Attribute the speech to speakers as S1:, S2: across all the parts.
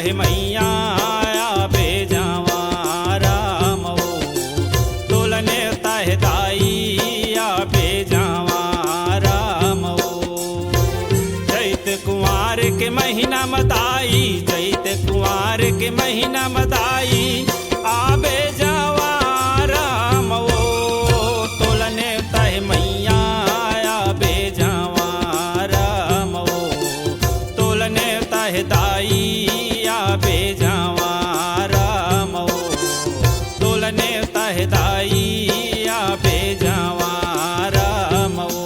S1: तह मैया आवे जावा राम हो तोलने तह दाई आवे जावा राम हो। चैत कुंवार के महीना मताई चैत कुंवार के महीना मताई आवे जावा राम हो तोलने तह मैया आवे जावा राम हो तोलने तह दाई आवे जावा राम हो तोलने तह दाई आवे जावा राम हो।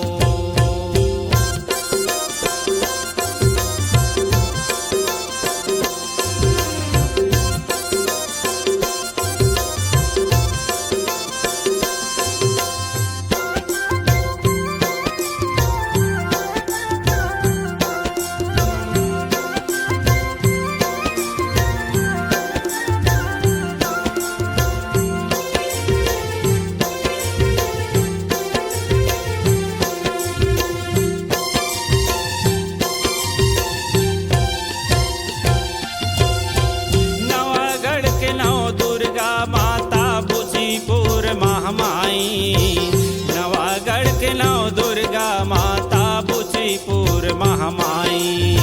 S1: नवागढ़ के नौ दुर्गा माता बुझीपुर महामाई नवागढ़ के नौ दुर्गा माता बुझीपुर महामाई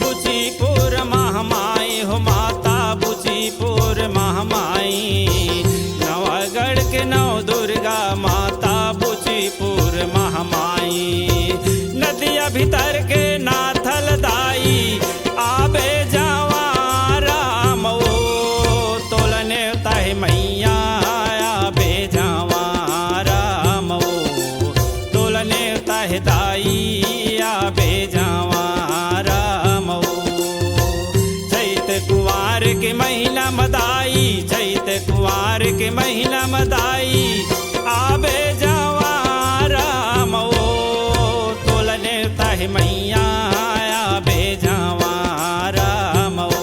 S1: बुझीपुर महामाई हो माता बुझीपुर महामाई नवागढ़ के नौ दुर्गा माता बुझीपुर महामाई। नदिया भीतर के नाथल दाई आवे जावा राम हो तोलने तह मैया आवे जावा राम हो तोलने तह दाई आवे जावा राम हो। चैत कुंवार के महीना मदाई चैत कुंवार के महीना मदाई आवे जावा राम हो तोलने तह मैया आवे जावा राम हो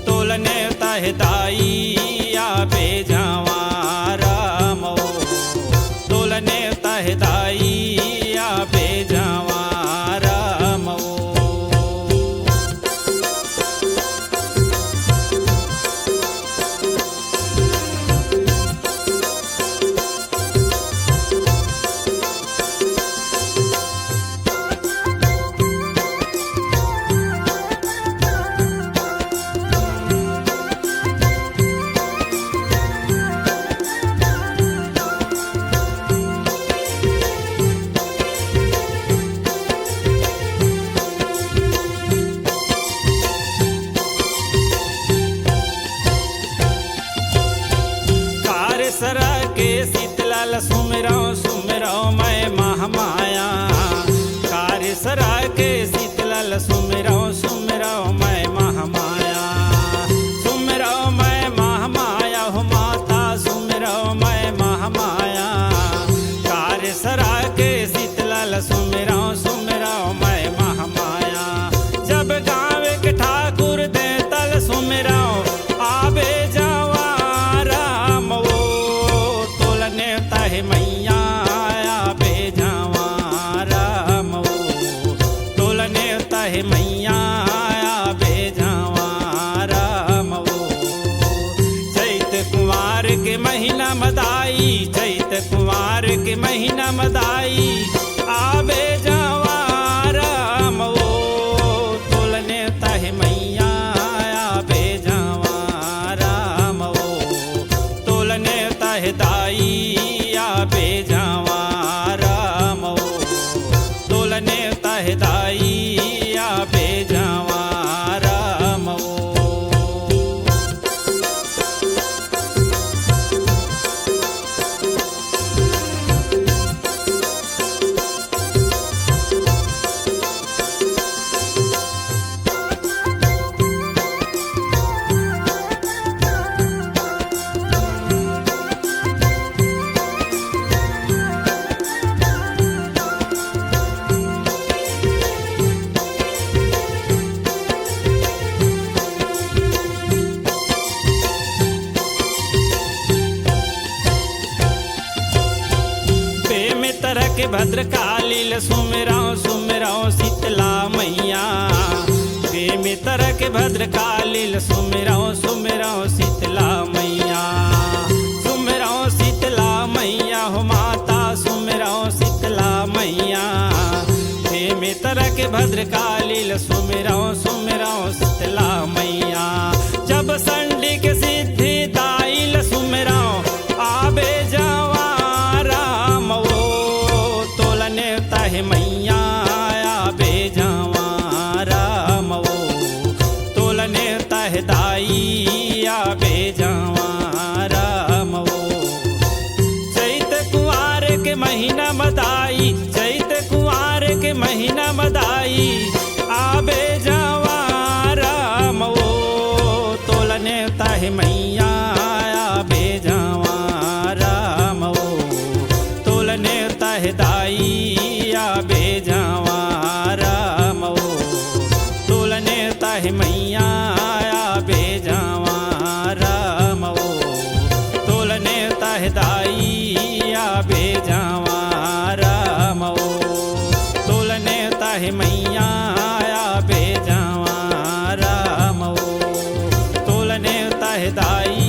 S1: तोलने तह दाई आवे जावा राम हो तोलने तह दाई आवे जावा राम हो। सरा के शीतलाल सुमिरो सुमिरो मैं महामाया कार्य सरा के शीतलाल सुमिरो सुमिरो मैं महामाया सुमिरो मैं महामाया हो माता सुमिरो मैं महामाया कार्य सरा के शीतलाल सुमिरो सुमिरो मैं महामाया। जब गाँव के ठाकुर दे तल सुमिरो आवे जावा राम हो तोलने तह मैया आवे जावा राम हो तोलने तह मैया आवे जावा राम हो। चैत कुंवार के महीना मदाई चैत कुंवार के महीना मदाई आवे जावा राम हो तोलने तह मैया आवे जावा राम हो तोलने तह दाई आवे जावा राम हो तोलने तह दाई आवे जावा राम हो। के भद्रकाली सुमिरो सुमिरो शीतला मैया मित्र के भद्रकाली सुमिरो सुमिरो शीतला मैया सुमिरो शीतला मैया हो माता सुमिरो शीतला मैया हे मित्र के भद्रकाली सुमिरो सुमिरो शीतला मैया जब संडी के सिद्धि दाइल सुमिरो आबे जावा राम वो तोलने तह मैया आबे जावा राम वो तोलने तह दाई आबे जावा राम वो चैत कुआर के महीना मदाई चैत कुआर के महीना मदाई आबे जावा राम वो तोलने तह मैया आबे जावा राम वो तोलने तह दाई आबे जावा राम वो तोलने तह मैया आबे जावा राम वो तोलने तह दाई आबे जावा राम वो तोलने तह मैया आबे जावा राम वो तोलने तह दाई